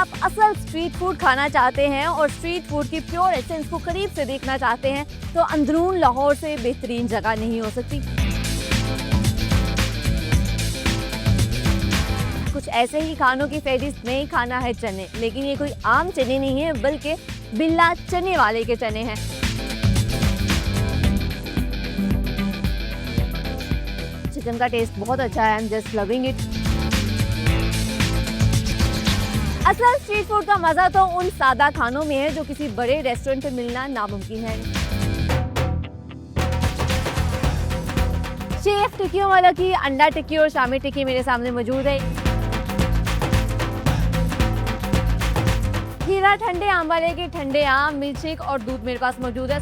आप असल street food खाना चाहते हैं और स्ट्रीट फूड की प्योर एसेंस को करीब से देखना चाहते हैं तो अंदरून लाहौर से बेहतरीन जगह नहीं हो सकती। कुछ ऐसे ही खानों की फहरिस्त में खाना है चने, लेकिन ये कोई आम चने नहीं है बल्कि बिल्ला चने वाले के चने हैं। चिकन का टेस्ट बहुत अच्छा है, I am just loving it. असल स्ट्रीट फूड का मजा तो उन सादा खानों में है जो किसी बड़े रेस्टोरेंट पे मिलना नामुमकिन है। शेफ टिक्कियों वाला की अंडा टिक्की और शामी टिक्की मेरे सामने मौजूद है। हीरा ठंडे आम वाले के ठंडे आम, मिल्क शेक और दूध मेरे पास मौजूद है।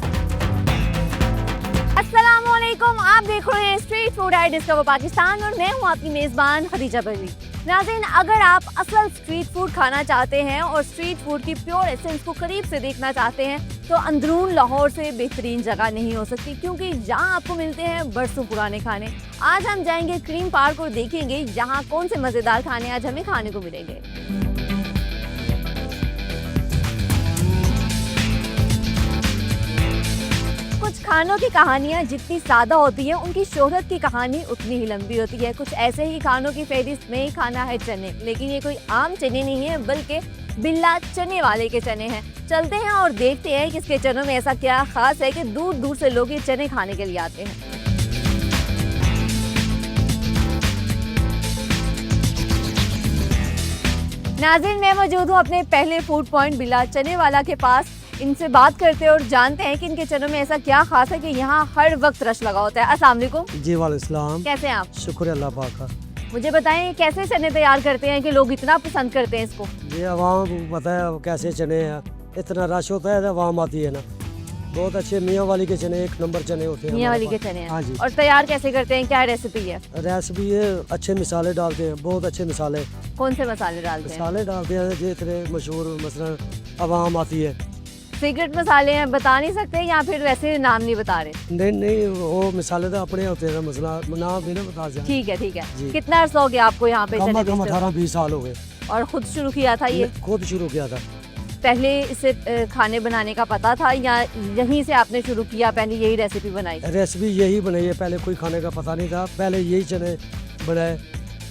अस्सलामुअलैकुम, आप देख रहे हैं street food I discover Pakistan और मैं हूं आपकी मेजबान खदीजा बर्री। नाज़रीन, अगर आप असल स्ट्रीट फूड खाना चाहते हैं और स्ट्रीट फूड की प्योर एसेंस को करीब से देखना चाहते हैं तो अंदरून लाहौर से बेहतरीन जगह नहीं हो सकती, क्योंकि यहाँ आपको मिलते हैं बरसों पुराने खाने। आज हम जाएंगे क्रीम पार्क और देखेंगे यहाँ कौन से मज़ेदार खाने आज हमें खाने को मिलेंगे। कुछ खानों की कहानियाँ जितनी सादा होती है उनकी शोहरत की कहानी उतनी ही लंबी होती है। कुछ ऐसे ही खानों की फहरिस्त में खाना है चने, लेकिन ये कोई आम चने नहीं है बल्कि बिल्ला चने वाले के चने हैं। चलते हैं और देखते हैं कि इसके चनों में ऐसा क्या खास है कि दूर दूर से लोग ये चने खाने के लिए आते हैं। नाज़रीन, मैं मौजूद हूँ अपने पहले फूड पॉइंट बिल्ला चने वाला के पास। इनसे बात करते हैं और जानते हैं कि इनके चनों में ऐसा क्या खास है कि यहाँ हर वक्त रश लगा होता है। अस्सलाम वालेकुम। जी वालेकुम। कैसे हैं आप? शुक्र अल्लाह पाक का। मुझे बताएं कैसे चने तैयार करते हैं कि लोग इतना पसंद करते हैं इसको? ये आवाम को पता है कैसे चने हैं, इतना रश होता है तो आवाम आती है ना। बहुत अच्छे मियाँ वाली के चने, एक नंबर चने होते हैं। मियाँ वाली के चने हैं। हाँ जी। और तैयार कैसे करते हैं, क्या रेसिपी है? रेसिपी ये अच्छे मिसाले डालते हैं, बहुत अच्छे मिसाले। कौन से मसाले डालते हैं? मिसाले डालते हैं जो इतने मशहूर, मसलन आवाम आती है। सीक्रेट मसाले हैं, बता नहीं सकते या फिर वैसे नाम नहीं बता रहे? नहीं नहीं, वो मिसाले तो अपने होते हैं, मसला नाम भी ना बता सकते। ठीक है ठीक है। कितना अर्सा हो गया आपको यहाँ पे चने बेचते हुए? 18-20 साल हो गए। और खुद शुरू किया था ये? खुद शुरू किया था। पहले इसे खाने बनाने का पता था या यहीं से आपने शुरू किया, पहले यही रेसिपी बनाई? रेसिपी यही बनाई है, पहले कोई खाने का पता नहीं था, पहले यही चने बनाए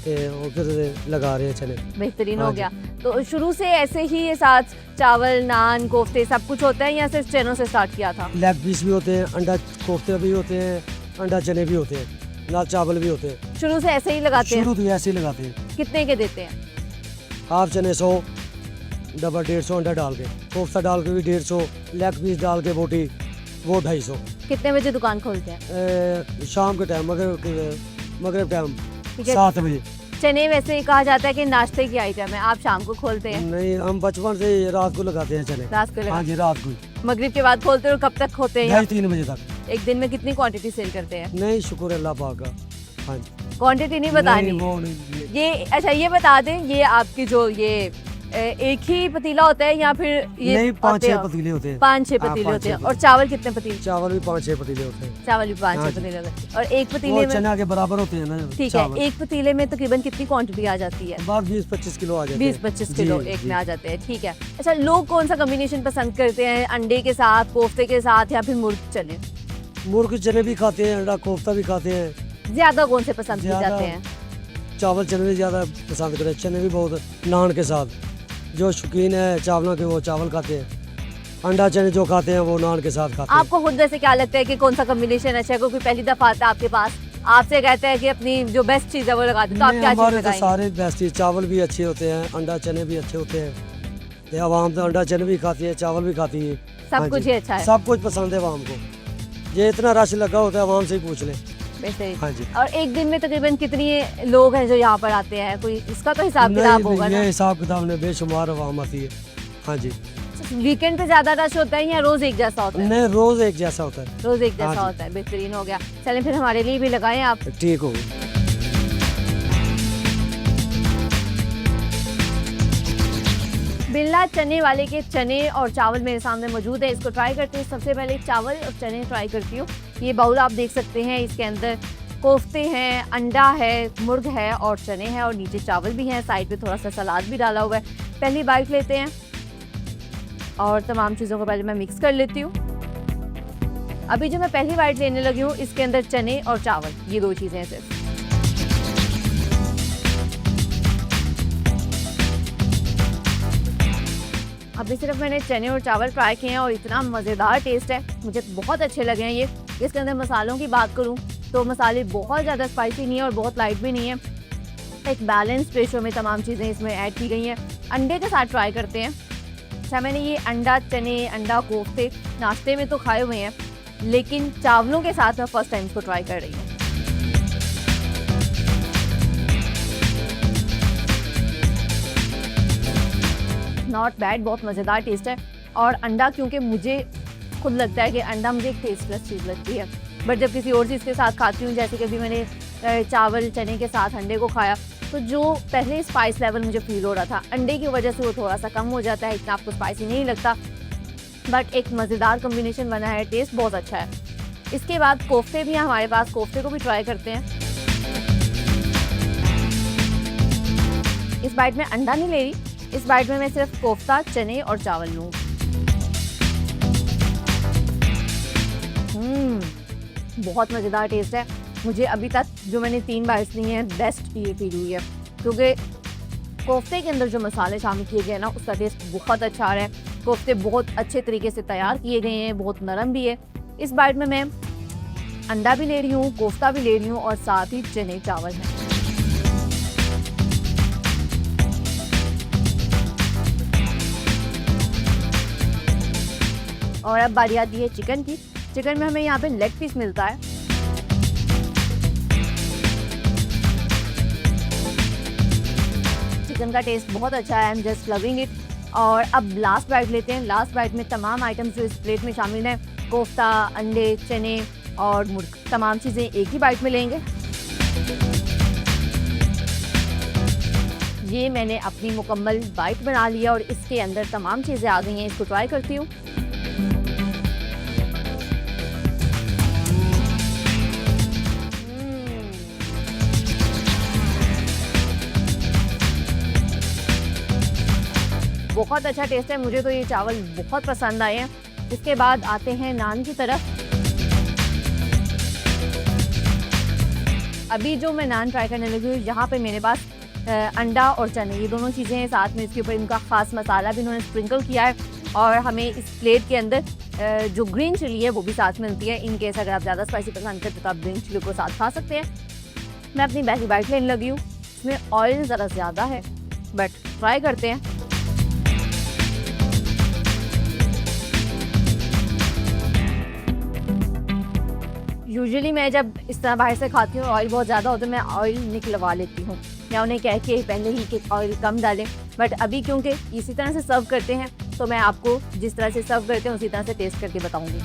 उधर लगा रहे हैं चने। बेहतरीन हो गया। तो शुरू से ऐसे ही ये साथ चावल, नान, कोफ्ते सब कुछ होता है या सिर्फ चनों से स्टार्ट किया था? लेग पीस भी होते हैं, अंडा कोफ्ते भी होते हैं, अंडा चने भी होते हैं, नाल चावल भी होते हैं। शुरू से ऐसे ही लगाते हैं? शुरू तो ऐसे ही लगाते हैं। कितने के देते हैं? हाफ चने 100, डबल 150 अंडा डाल के, कोफ्ता डाल के भी 150, लेग पीस डाल के बोटी वो 250। कितने बजे दुकान खोलते हैं? शाम के टाइम, मगरिब टाइम 7 बजे। चने वैसे कहा जाता है कि नाश्ते की आइटम है, आप शाम को खोलते हैं? नहीं, हम बचपन से रात को लगाते हैं चने। रात को? हाँ जी, रात को। मगरिब के बाद खोलते हैं और कब तक खोलते हैं? 2-3 बजे तक। एक दिन में कितनी क्वांटिटी सेल करते हैं? नहीं, शुक्र अल्लाह पाक का। हाँ जी। क्वांटिटी नहीं बतानी? वो नहीं। ये अच्छा, ये बता दें, ये आपकी जो ये एक ही पतीला होता है या फिर ये? नहीं, 5-6 पतीले होते हैं। 5-6 पतीले होते हैं। और चावल कितने पतीले? चावल भी 5-6 पतीले होते हैं। चावल भी 5-6 हाँ पतीले होते हैं। और एक पतीले में चना के बराबर होते हैं ना? ठीक है। एक पतीले में तकरीबन कितनी क्वांटिटी आ जाती है? 20-25 किलो आ जाते हैं। 20-25 किलो एक में आ जाते हैं। ठीक है। अच्छा, लोग कौन सा कॉम्बिनेशन पसंद करते हैं, अंडे के साथ, कोफ्ते के साथ या फिर मुर्ग चने? मुर्ग चने भी खाते हैं, अंडा कोफ्ता भी खाते हैं। ज्यादा कौन से पसंद किए जाते हैं? चावल चने भी ज्यादा पसंद करते हैं, चने भी बहुत, नान के साथ। जो शौकीन है चावलों के वो चावल खाते हैं, अंडा चने जो खाते हैं वो नान के साथ खाते हैं। आपको खुद वैसे क्या लगता है कि कौन सा कॉम्बिनेशन अच्छा है? कोई पहली दफा आता है आपके पास, आपसे कहता है कि अपनी जो बेस्ट चीज है वो लगा दो, तो आप क्या चीज हमारे तो लगाएंगे? सारे बेस्ट चीज, चावल भी अच्छे होते हैं, अंडा चने भी अच्छे होते हैं। ये आवाम तो अंडा चने भी खाती है, चावल भी खाती है। सब हाँ कुछ जी, ही अच्छा है। सब कुछ पसंद है आवाम को। ये इतना रश लगा होता है, आवाम से ही पूछ ले। वैसे हाँ जी। और एक दिन में तकरीबन कितनी लोग हैं जो यहाँ पर आते हैं? कोई इसका तो हिसाब किताब होगा ना? ये हिसाब किताब में बेशुमार आवाम आती है। हाँ जी। वीकेंड पे ज्यादा रश होता है या रोज एक जैसा होता है? नहीं, रोज एक जैसा होता है। रोज एक हाँ जैसा जी। होता है। बेहतरीन हो गया। चलें फिर हमारे लिए भी लगाएं आप। ठीक हो। बिल्ला चने वाले के चने और चावल मेरे सामने मौजूद है, इसको ट्राई करते हैं। सबसे पहले चावल और चने ट्राई करती हूँ। ये बाउल आप देख सकते हैं, इसके अंदर कोफ्ते हैं, अंडा है, मुर्ग है और चने हैं और नीचे चावल भी हैं, साइड पे थोड़ा सा सलाद भी डाला हुआ है। पहली बाइट लेते हैं और तमाम चीज़ों को पहले मैं मिक्स कर लेती हूँ। अभी जो मैं पहली बाइट लेने लगी हूँ इसके अंदर चने और चावल, ये दो चीज़ें हैं सिर्फ। अभी सिर्फ मैंने चने और चावल ट्राई किए हैं और इतना मज़ेदार टेस्ट है, मुझे बहुत अच्छे लगे हैं ये। इसके अंदर मसालों की बात करूँ तो मसाले बहुत ज़्यादा स्पाइसी नहीं है और बहुत लाइट भी नहीं है, एक बैलेंस रेशो में तमाम चीज़ें इसमें ऐड की गई हैं। अंडे के साथ ट्राई करते हैं। अच्छा, मैंने ये अंडा चने, अंडा कोफ्ते नाश्ते में तो खाए हुए हैं, लेकिन चावलों के साथ मैं फर्स्ट टाइम इसको ट्राई कर रही हूँ। नॉट बैड, बहुत मज़ेदार टेस्ट है। और अंडा, क्योंकि मुझे खुद लगता है कि अंडा मुझे एक टेस्टलेस चीज़ लगती है, बट जब किसी और चीज़ के साथ खाती हूँ, जैसे कि अभी मैंने चावल चने के साथ अंडे को खाया, तो जो पहले स्पाइस लेवल मुझे फील हो रहा था, अंडे की वजह से वो थोड़ा सा कम हो जाता है, इतना आपको स्पाइसी नहीं लगता, बट एक मज़ेदार कॉम्बिनेशन बना है, टेस्ट बहुत अच्छा है। इसके बाद कोफ्ते भी हैं हमारे पास, कोफ्ते को भी ट्राई करते हैं। इस बाइट में अंडा नहीं ले रही, इस बाइट में मैं सिर्फ कोफ्ता, चने और चावल लूँ। बहुत मज़ेदार टेस्ट है। मुझे अभी तक जो मैंने 3 बाइट्स ली हैं बेस्ट ये फील हुई है, क्योंकि कोफ्ते के अंदर जो मसाले शामिल किए गए हैं ना, उसका टेस्ट बहुत अच्छा आ रहा है। कोफ्ते बहुत अच्छे तरीके से तैयार किए गए हैं, बहुत नरम भी है। इस बाइट में मैं अंडा भी ले रही हूँ, कोफ्ता भी ले रही हूँ और साथ ही चने चावल हैं। और अब बारी आती है चिकन की। चिकन में हमें यहाँ पे लेग पीस मिलता है। चिकन का टेस्ट बहुत अच्छा है, I am just loving it. और अब लास्ट बाइट लेते हैं। लास्ट बाइट में तमाम आइटम्स जो इस प्लेट में शामिल हैं, कोफ्ता, अंडे, चने और मुर्ग, तमाम चीज़ें एक ही बाइट में लेंगे। ये मैंने अपनी मुकम्मल बाइट बना लिया और इसके अंदर तमाम चीज़ें आ गई हैं। इसको ट्राई करती हूँ। बहुत अच्छा टेस्ट है, मुझे तो ये चावल बहुत पसंद आए हैं। इसके बाद आते हैं नान की तरफ। अभी जो मैं नान ट्राई करने लगी हूँ, यहाँ पे मेरे पास अंडा और चने, ये दोनों चीज़ें हैं साथ में। इसके ऊपर इनका ख़ास मसाला भी इन्होंने स्प्रिंकल किया है और हमें इस प्लेट के अंदर जो ग्रीन चिली है वो भी साथ मिलती है। इन केस अगर आप ज़्यादा स्पाइसी पसंद करते तो आप ग्रीन चिली को साथ खा सकते हैं। मैं अपनी पहली बाइट लेने लगी हूँ। इसमें ऑयल ज़रा ज़्यादा है, बट ट्राई करते हैं। यूजुअली मैं जब इस तरह बाहर से खाती हूँ, ऑयल बहुत ज़्यादा होता है, मैं ऑयल निकलवा लेती हूँ या उन्हें कह के पहले ही कि ऑयल कम डालें। बट अभी क्योंकि इसी तरह से सर्व करते हैं, तो मैं आपको जिस तरह से सर्व करते हैं उसी तरह से टेस्ट करके बताऊँगी।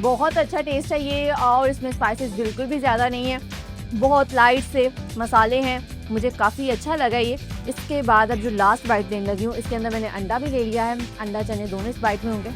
बहुत अच्छा टेस्ट है ये और इसमें स्पाइसेस बिल्कुल भी ज़्यादा नहीं है, बहुत लाइट से मसाले हैं, मुझे काफ़ी अच्छा लगा ये। इसके बाद अब जो लास्ट बाइट लेने लगी हूँ, इसके अंदर मैंने अंडा भी ले लिया है। अंडा चने दोनों इस बाइट में होंगे।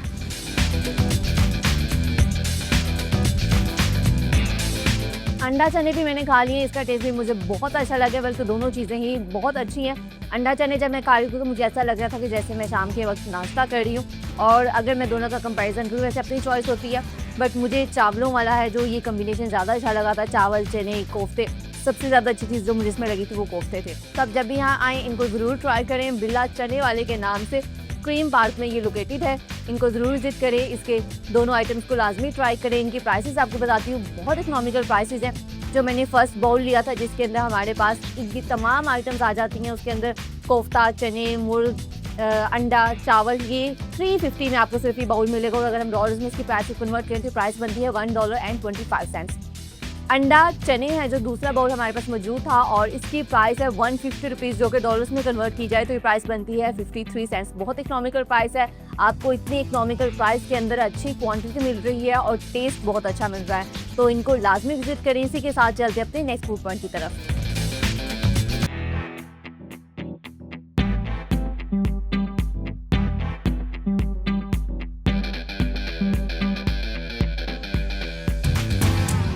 अंडा चने भी मैंने खा लिए, इसका टेस्ट भी मुझे बहुत अच्छा लगा। बल्कि दोनों चीज़ें ही बहुत अच्छी हैं। अंडा चने जब मैं खा रही थी तो मुझे ऐसा लग रहा था कि जैसे मैं शाम के वक्त नाश्ता कर रही हूँ। और अगर मैं दोनों का कंपैरिजन करूँ, वैसे अपनी चॉइस होती है, बट मुझे चावलों वाला है जो ये कम्बिनेशन ज़्यादा अच्छा लगा था। चावल, चने, कोफ्ते, सबसे ज़्यादा अच्छी चीज़ जो मुझे इसमें लगी थी वो कोफ्ते थे। तब जब भी यहाँ आएँ इनको ज़रूर ट्राई करें। बिरला चने वाले के नाम से क्रीम पार्क में ये लोकेटेड है, इनको ज़रूर विजिट करें। इसके दोनों आइटम्स को लाजमी ट्राई करें। इनकी प्राइसेस आपको बताती हूँ, बहुत इकनॉमिकल प्राइसेस हैं। जो मैंने फ़र्स्ट बाउल लिया था जिसके अंदर हमारे पास इनकी तमाम आइटम्स आ जाती हैं, उसके अंदर कोफ्ता, चने, मुर्ग, अंडा, चावल, ये 350 में आपको सिर्फ ये बाउल मिलेगा। और अगर हम डॉलर्स में इसकी प्राइस को कन्वर्ट करें तो प्राइस बनती है $1.25। अंडा चने है जो दूसरा बाउल हमारे पास मौजूद था और इसकी प्राइस है 150 रुपीज़, जो कि डॉलर्स में कन्वर्ट की जाए तो ये प्राइस बनती है 53 सेंट्स। बहुत इकनॉमिकल प्राइस है। आपको इतनी इकनॉमिकल प्राइस के अंदर अच्छी क्वांटिटी मिल रही है और टेस्ट बहुत अच्छा मिल रहा है, तो इनको लाजमी विजिट करें। इसी के साथ चलते अपने नेक्स्ट फूड पॉइंट की तरफ।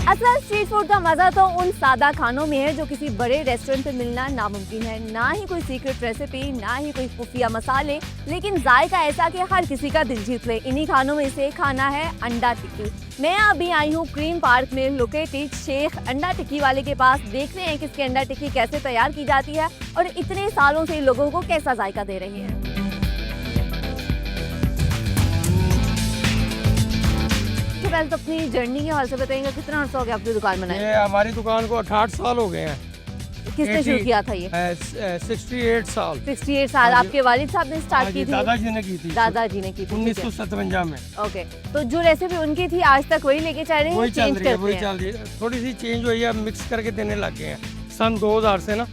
असल स्ट्रीट फूड का मजा तो उन सादा खानों में है जो किसी बड़े रेस्टोरेंट पे मिलना नामुमकिन है। ना ही कोई सीक्रेट रेसिपी, ना ही कोई खुफिया मसाले, लेकिन जायका ऐसा कि हर किसी का दिल जीत ले। इन्हीं खानों में से खाना है अंडा टिक्की। मैं अभी आई हूँ ग्रीन पार्क में लोकेटेड शेख अंडा टिक्की वाले के पास। देखते हैं कि इसकी अंडा टिक्की कैसे तैयार की जाती है और इतने सालों से लोगों को कैसा जायका दे रही है। पहले तो अपनी जर्नी के हाल से बताएंगे, कितना अर्सा हो गया आपकी दुकान बनाई? ये हमारी दुकान को 68 साल हो गए हैं। किसने शुरू किया था ये? 68 साल। 68 साल आपके वालिद साहब ने स्टार्ट की थी? दादाजी ने की थी। दादाजी ने की थी 1957 में। ओके, तो जो रेसिपी उनकी थी आज तक वही लेके चल रहे हैं? वही चल रही है, वही चल रही है। थोड़ी सी चेंज हुई है, मिक्स करके देने लग गए हैं। सन 2000 से ना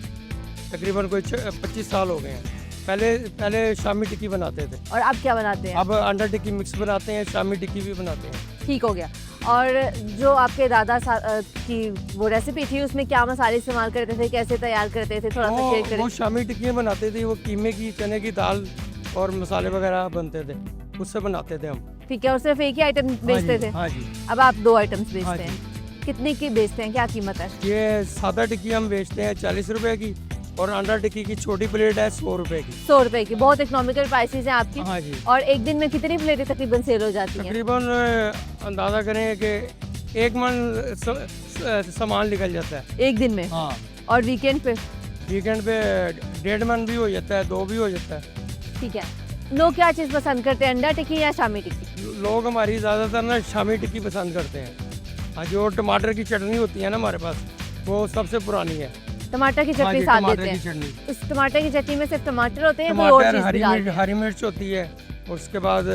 तकरीबन कोई 25 साल हो गए हैं। पहले शामी टिक्की बनाते थे। और अब क्या बनाते हैं? अब अंडा टिक्की मिक्स बनाते हैं, शामी टिक्की भी बनाते हैं। ठीक हो गया। और जो आपके दादा की वो रेसिपी थी उसमें क्या मसाले इस्तेमाल करते थे, कैसे तैयार करते थे, थोड़ा सा शेयर करें। वो शामी टिक्की बनाते थे, वो कीमे की, चने की दाल और मसाले वगैरह बनते थे, उससे बनाते थे हम। ठीक है, और सिर्फ एक ही आइटम बेचते थे? हाँ जी। अब आप 2 आइटम्स बेचते हैं। कितने की बेचते हैं, क्या कीमत है? ये सादा टिक्की हम बेचते हैं 40 रुपए की, और अंडा टिक्की की छोटी प्लेट है 100 रुपए की। 100 रुपए की, बहुत इकोनॉमिकल प्राइसेस हैं आपकी। हाँ जी। और एक दिन में कितनी प्लेटें तकरीबन सेल हो जाती हैं? तकरीबन अंदाजा करें कि 1 मन सामान निकल जाता है एक दिन में? हाँ। और वीकेंड पे? वीकेंड पे 1.5 मन भी हो जाता है, 2 भी हो जाता है। ठीक है। लोग क्या चीज़ पसंद करते हैं, अंडा टिक्की या शामी टिक्की? लोग हमारी ज़्यादातर ना शामी टिक्की पसंद करते हैं। हाँ, जो टमाटर की चटनी होती है ना हमारे पास, वो सबसे पुरानी है। टमाटर की चटनी साथ देते हैं? उस टमाटर की चटनी में सिर्फ टमाटर होते हैं, कोई और चीज़ भी डालते हैं? हरी मिर्च होती है, उसके बाद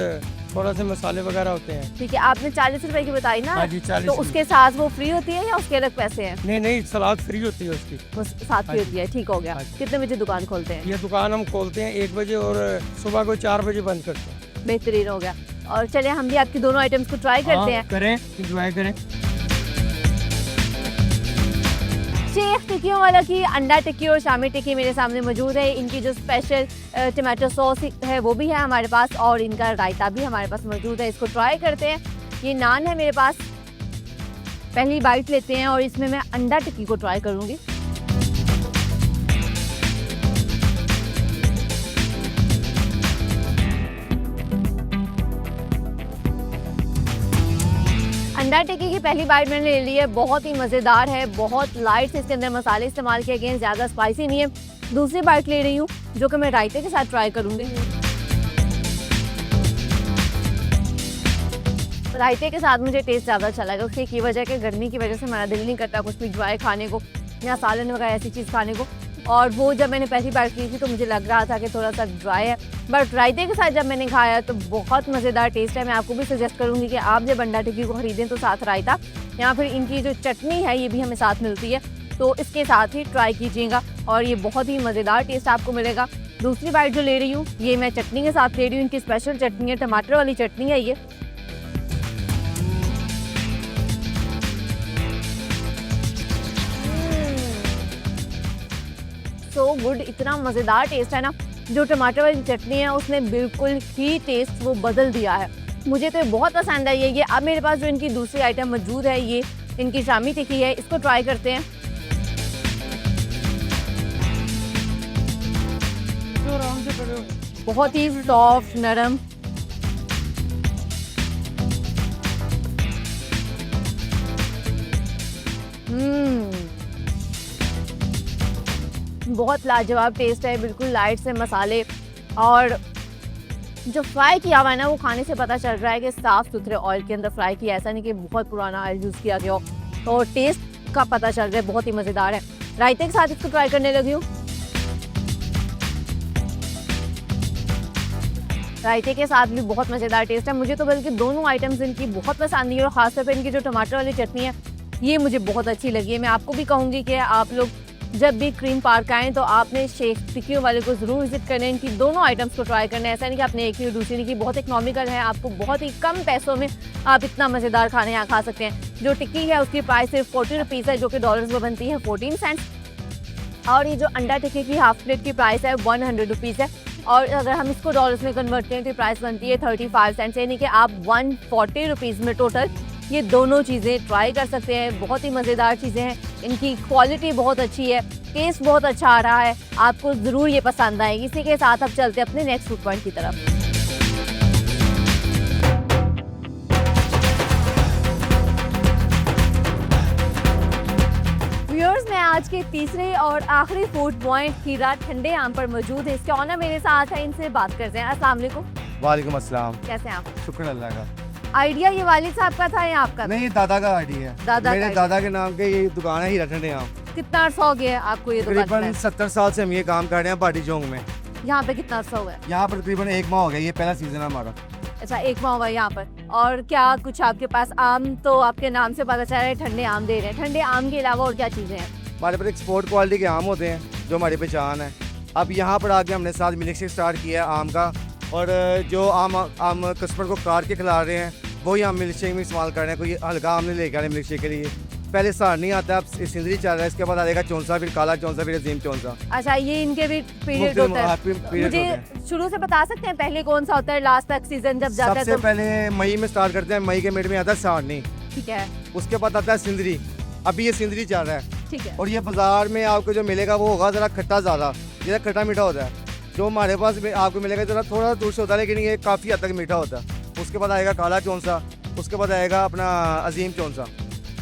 थोड़ा से मसाले वगैरह होते हैं। ठीक है, आपने 40 रुपए की बताई ना? हाँ जी, 40। तो उसके साथ वो फ्री होती है या उसके अलग पैसे हैं? नहीं, सलाद फ्री होती है उसकी। वो साथ फ्री होती है, ठीक हो गया। कितने बजे दुकान खोलते हैं? ये दुकान हम खोलते हैं 1 बजे और सुबह को 4 बजे बंद करते हैं। बेहतरीन हो गया। और चलिए हम भी आपकी दोनों आइटम्स को ट्राई करते हैं। करें, एंजॉय करें। शेख टिक्कियों वाला की अंडा टिक्की और शामी टिक्की मेरे सामने मौजूद है। इनकी जो स्पेशल टमाटो सॉस है वो भी है हमारे पास, और इनका रायता भी हमारे पास मौजूद है। इसको ट्राई करते हैं। ये नान है मेरे पास, पहली बाइट लेते हैं और इसमें मैं अंडा टिक्की को ट्राई करूँगी। अंडा टिक्की की पहली बाइट मैंने ले ली है, बहुत ही मज़ेदार है, बहुत लाइट से इसके अंदर मसाले इस्तेमाल किए गए हैं, ज़्यादा स्पाइसी नहीं है। दूसरी बाइट ले रही हूँ जो कि मैं रायते के साथ ट्राई करूँगी। रायते के साथ मुझे टेस्ट ज़्यादा अच्छा लगा, उसकी की वजह कि गर्मी की वजह से मेरा दिल नहीं करता कुछ भी ड्राई खाने को या सालन वगैरह ऐसी चीज़ खाने को। और वो जब मैंने पहली बार की थी तो मुझे लग रहा था कि थोड़ा सा ड्राई है, बट रायते के साथ जब मैंने खाया तो बहुत मज़ेदार टेस्ट है। मैं आपको भी सजेस्ट करूँगी कि आप जब अंडा टिक्की को ख़रीदें तो साथ रायता या फिर इनकी जो चटनी है ये भी हमें साथ मिलती है, तो इसके साथ ही ट्राई कीजिएगा और ये बहुत ही मज़ेदार टेस्ट आपको मिलेगा। दूसरी बाइट जो ले रही हूँ ये मैं चटनी के साथ ले रही हूँ, इनकी स्पेशल चटनी है, टमाटर वाली चटनी है ये। सो गुड, इतना मज़ेदार टेस्ट है ना। जो टमाटर वाली चटनी है उसने बिल्कुल ही टेस्ट वो बदल दिया है। मुझे तो ये बहुत पसंद आई है ये। अब मेरे पास जो इनकी दूसरी आइटम मौजूद है ये इनकी शामी टिक्की है, इसको ट्राई करते हैं। बहुत ही सॉफ्ट, नरम, बहुत लाजवाब टेस्ट है, बिल्कुल लाइट से मसाले, और जो फ्राई किया हुआ है ना वो खाने से पता चल रहा है कि साफ़ सुथरे ऑयल के अंदर फ्राई किया, ऐसा नहीं कि बहुत पुराना ऑयल यूज़ किया गया हो। तो टेस्ट का पता चल रहा है, बहुत ही मज़ेदार है। रायते के साथ इसको ट्राई करने लगी हूँ। रायते के साथ भी बहुत मज़ेदार टेस्ट है। मुझे तो बल्कि दोनों आइटम्स इनकी बहुत पसंद आई और ख़ासतौर पर इनकी जो टमाटर वाली चटनी है ये मुझे बहुत अच्छी लगी है। मैं आपको भी कहूँगी कि आप लोग जब भी ग्रीन पार्क आएँ तो आपने शेख टिक्कियों वाले को ज़रूर विजिट करना है, इनकी दोनों आइटम्स को ट्राई करना है। ऐसा नहीं कि आपने एक ही और दूसरी नहीं की, बहुत इकोनॉमिकल है, आपको बहुत ही कम पैसों में आप इतना मज़ेदार खाने यहाँ खा सकते हैं। जो टिक्की है उसकी प्राइस सिर्फ 40 रुपीज़ है, जो कि डॉलर्स में बनती है 14 सेंट्स। और ये जो अंडा टिक्की की हाफ प्लेट की प्राइस है 100 रुपीज़ है, और अगर हम इसको डॉलर्स में कन्वर्ट करें तो प्राइस बनती है 35 सेंट्स, यानी कि आप 140 रुपीज़ में टोटल ये दोनों चीज़ें ट्राई कर सकते हैं। बहुत ही मज़ेदार चीज़ें हैं, इनकी क्वालिटी बहुत अच्छी है, टेस्ट बहुत अच्छा आ रहा है, आपको ज़रूर ये पसंद आएगी। इसी के साथ अब चलते हैं अपने नेक्स्ट फूड पॉइंट की तरफ। व्यूअर्स, मैं आज के तीसरे और आखिरी फूड पॉइंट हीरा ठंडे आम पर मौजूद है। इसके ऑनर मेरे साथ है, इनसे बात करते हैं। अस्सलाम वालेकुम। वालेकुम अस्सलाम। कैसे हैं आप? शुक्र अल्लाह का। आइडिया ये वालिद साहब का था या आपका? नहीं, ये दादा का आइडिया है। दादा मेरे का दादा के नाम के ये दुकान है हीरा ठंडे आम। कितना अर्सा हो गया है आपको ये दुकान तकरीबन पे? 70 साल से हम ये काम कर रहे हैं पार्टी चौक में। यहाँ पे कितना अर्सा हुआ है? यहाँ पर तकरीबन 1 माह हो गया, ये पहला सीजन है हमारा। अच्छा, 1 माह हुआ है यहाँ पर। और क्या कुछ आपके पास आम, तो आपके नाम से पता चल रहा है ठंडे आम दे रहे हैं। ठंडे आम के अलावा और क्या चीज़ें हैं? हमारे पास एक्सपोर्ट क्वालिटी के आम होते हैं जो हमारी पहचान है। अब यहाँ पर आके हमने साथ मिल्क शेक स्टार्ट किया है आम का, और जो आम कस्टमर को काट के खिला रहे हैं वही हम मिल्क शेक में इस्तेमाल कर रहे हैं। कोई हल्का आम नहीं लेके आ रहे मिल्क शेक के लिए। पहले सारनी आता है, अब सिंदरी चल रहा है, इसके बाद आएगा चौंसा, फिर काला चौंसा, फिर अजीम चौंसा। अच्छा, ये इनके भी पीरियड होता है। पीरियड मुझे होते हैं। शुरू से बता सकते हैं पहले कौन सा होता है, लास्ट तक सीजन जब जाता है सबसे तो? पहले मई में स्टार्ट करते हैं, मई के मिड में आता है सारनी, ठीक है, उसके बाद आता है सिंदरी। अभी ये सिंदरी चल रहा है, ठीक है। और ये बाजार में आपको जो मिलेगा वो होगा ज़रा खट्टा ज़्यादा, ज़रा खट्टा मीठा होता है। जो हमारे पास आपको मिलेगा ज़रा थोड़ा दूर से होता है, लेकिन ये काफ़ी हद तक मीठा होता है। उसके बाद आएगा काला चौंसा, उसके बाद आएगा अपना अजीम चौंसा।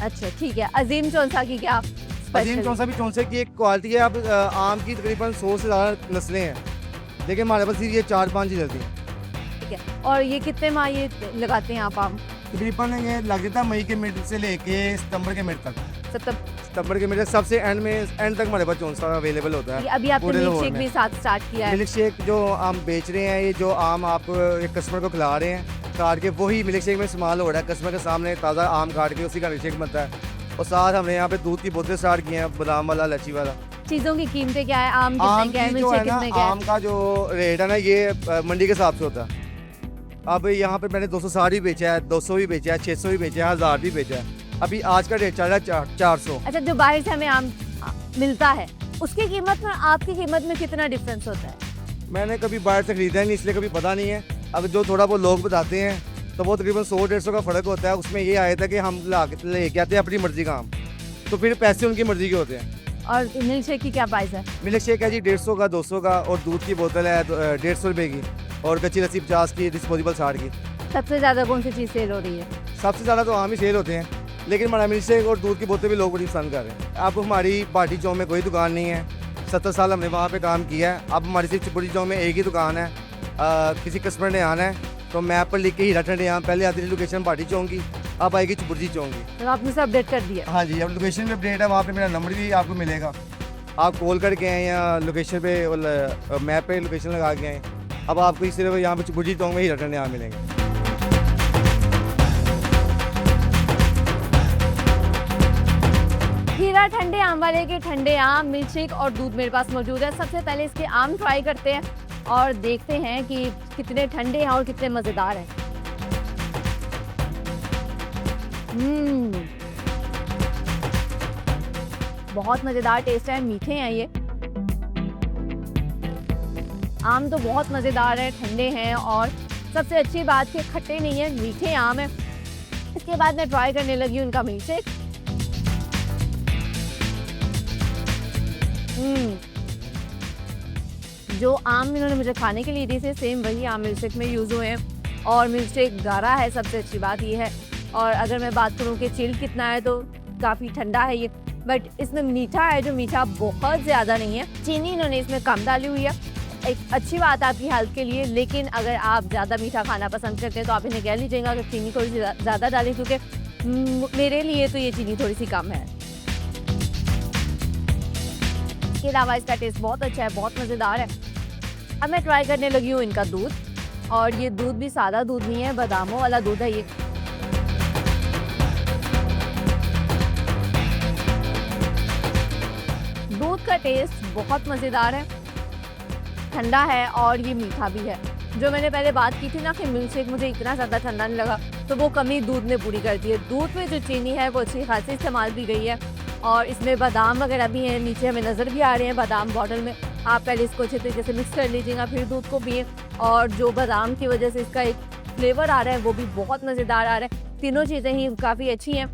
अच्छा, ठीक है। अजीम चौंसा की क्या अजीम स्पेशल? चौंसा भी चौंसे की एक क्वालिटी है। अब आम की तकरीबन 100 से ज़्यादा नस्लें हैं, लेकिन हमारे पास सिर्फ ये 4-5 ही चलती हैं। ठीक है। और ये कितने माह ये लगाते हैं आप आम? तकरीबन ये लग जाता है मई के मिड से लेके सितंबर के मिड तक। सितंबर के मिड सबसे एंड तक हमारे पास चौंसा अवेलेबल होता है। अभी आपने पूरे मिल्क लाहौर शेक में। भी साथ स्टार्ट किया है। मिल्क शेक जो आम बेच रहे हैं, ये जो आम आप एक कस्टमर को खिला रहे हैं काट के, वही मिल्क शेक में इस्तेमाल हो रहा है। कस्टमर के सामने ताज़ा आम काट के उसी का मिल्क शेक बनता है। और साथ हमने यहाँ पे दूध की बोतलें स्टार्ट की हैं, बादाम वाला, इलायची वाला। चीज़ों की कीमतें क्या है? आम आम कितने का है? की मिल्क जो शेक है ना, कितने का आम है? का जो रेट है ना, ये मंडी के हिसाब से होता है। अब यहाँ पे मैंने 260 भी बेचा है, 200 भी बेचा है, 600 भी बेचा है, 1000 भी बेचा है। अभी आज का रेट चल रहा है 400। अच्छा, जो बाहर से हमें आम मिलता है उसकी कीमत में आपकी कीमत में कितना डिफरेंस होता है? मैंने कभी बाहर से खरीदा नहीं, इसलिए कभी पता नहीं है। अब जो थोड़ा बहुत लोग बताते हैं तो वो तकरीबन 100-150 का फ़र्क होता है। उसमें ये आया था कि हम लेके आते हैं अपनी मर्जी का आम, तो फिर पैसे उनकी मर्जी के होते हैं। और मिल्क शेक की क्या प्राइस है? मिल्क शेक है जी 150 का, 200 का, और दूध की बोतल है 150 रुपये की, और कच्ची लस्सी 50 की, डिस्पोजेबल 60 की। सबसे ज़्यादा कौन सी चीज़ सेल हो रही है? सबसे ज़्यादा तो आम ही सेल होते हैं, लेकिन हमारा मिल्क शेक और दूध की बोतल भी लोग बड़ी पसंद कर रहे हैं। अब हमारी पार्टी चौक में कोई दुकान नहीं है, 70 साल हमने वहाँ पे काम किया है। अब हमारी सिर्फ चिपुड़ी चौक में एक ही दुकान है। किसी कस्टमर ने आना है तो मैप पर लिख के हीरा ठंडे आम, पहले आती थी लोकेशन पार्टी चौक की, अब आएगी चिपुड़ी चौक की। तो आपने सब अपडेट कर दिया? हाँ जी, अब लोकेशन पे अपडेट है, वहाँ पे मेरा नंबर भी आपको मिलेगा। आप कॉल करके आएँ या लोकेशन पे मैप पे लोकेशन लगा के आएँ, अब आपको इस तरह यहाँ पे चिपुड़ी चौक में हीरा ठंडे आम मिलेंगे। हीरा ठंडे आम वाले के ठंडे आम, मिल्क शेक और दूध मेरे पास मौजूद है। सबसे पहले इसके आम ट्राई करते हैं और देखते हैं कि कितने ठंडे हैं और कितने मज़ेदार हैं। बहुत मज़ेदार टेस्ट है, मीठे हैं ये आम, तो बहुत मज़ेदार है, ठंडे हैं, और सबसे अच्छी बात कि खट्टे नहीं है, मीठे आम है। इसके बाद मैं ट्राई करने लगी उनका मिल्क शेक। जो आम इन्होंने मुझे खाने के लिए दिए थे, सेम वही आम मिल्क शेक में यूज़ हुए हैं, और मिल्क शेक गाढ़ा है, सबसे अच्छी बात ये है। और अगर मैं बात करूँ कि चिल कितना है, तो काफ़ी ठंडा है ये, बट इसमें मीठा है, जो मीठा बहुत ज़्यादा नहीं है। चीनी इन्होंने इसमें कम डाली हुई है, एक अच्छी बात है आपकी हेल्थ के लिए। लेकिन अगर आप ज़्यादा मीठा खाना पसंद करते हैं तो आप इन्हें कह लीजिएगा कि चीनी थोड़ी सी ज़्यादा डालें, क्योंकि मेरे लिए तो ये चीनी थोड़ी सी कम है। इसके अलावा इसका टेस्ट बहुत अच्छा है, बहुत मज़ेदार है। अब मैं ट्राई करने लगी हूँ इनका दूध, और ये दूध भी सादा दूध नहीं है, बादामों वाला दूध है ये। दूध का टेस्ट बहुत मज़ेदार है, ठंडा है और ये मीठा भी है। जो मैंने पहले बात की थी ना कि मिल्क शेक मुझे इतना ज़्यादा ठंडा नहीं लगा, तो वो कमी दूध ने पूरी कर दी है। दूध में जो चीनी है वो अच्छी खासी इस्तेमाल की गई है, और इसमें बादाम वगैरह भी हैं, नीचे हमें नज़र भी आ रहे हैं बादाम बॉटल में। आप पहले इसको अच्छे तरीके से मिक्स कर लीजिएगा, फिर दूध को पिए, और जो बादाम की वजह से इसका एक फ्लेवर आ रहा है वो भी बहुत मज़ेदार आ रहा है। तीनों चीज़ें ही काफ़ी अच्छी हैं,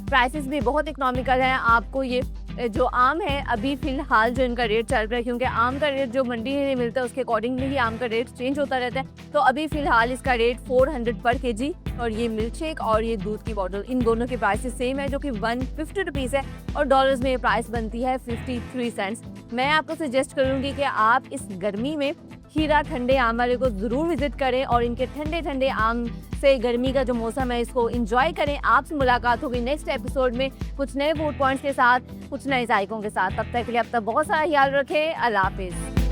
प्राइसेस भी बहुत इकोनॉमिकल हैं। आपको ये जो आम है अभी फ़िलहाल जो इनका रेट चल रहा है, क्योंकि आम का रेट जो मंडी में मिलता है उसके अकॉर्डिंगली ही आम का रेट चेंज होता रहता है, तो अभी फ़िलहाल इसका रेट 400 पर केजी, और ये मिल्क शेक और ये दूध की बॉटल, इन दोनों की प्राइसेस सेम है जो कि 150 रुपीज़ है, और डॉलर्स में ये प्राइस बनती है 53 सेंट्स। मैं आपको सजेस्ट करूँगी कि आप इस गर्मी में हीरा ठंडे आम वाले को ज़रूर विज़िट करें और इनके ठंडे ठंडे आम से गर्मी का जो मौसम है इसको एंजॉय करें। आपसे मुलाकात होगी नेक्स्ट एपिसोड में कुछ नए फूड पॉइंट्स के साथ, कुछ नए जायकों के साथ। तब तक के लिए अब तक बहुत सारा ख्याल रखें। अल्लाह हाफिज़।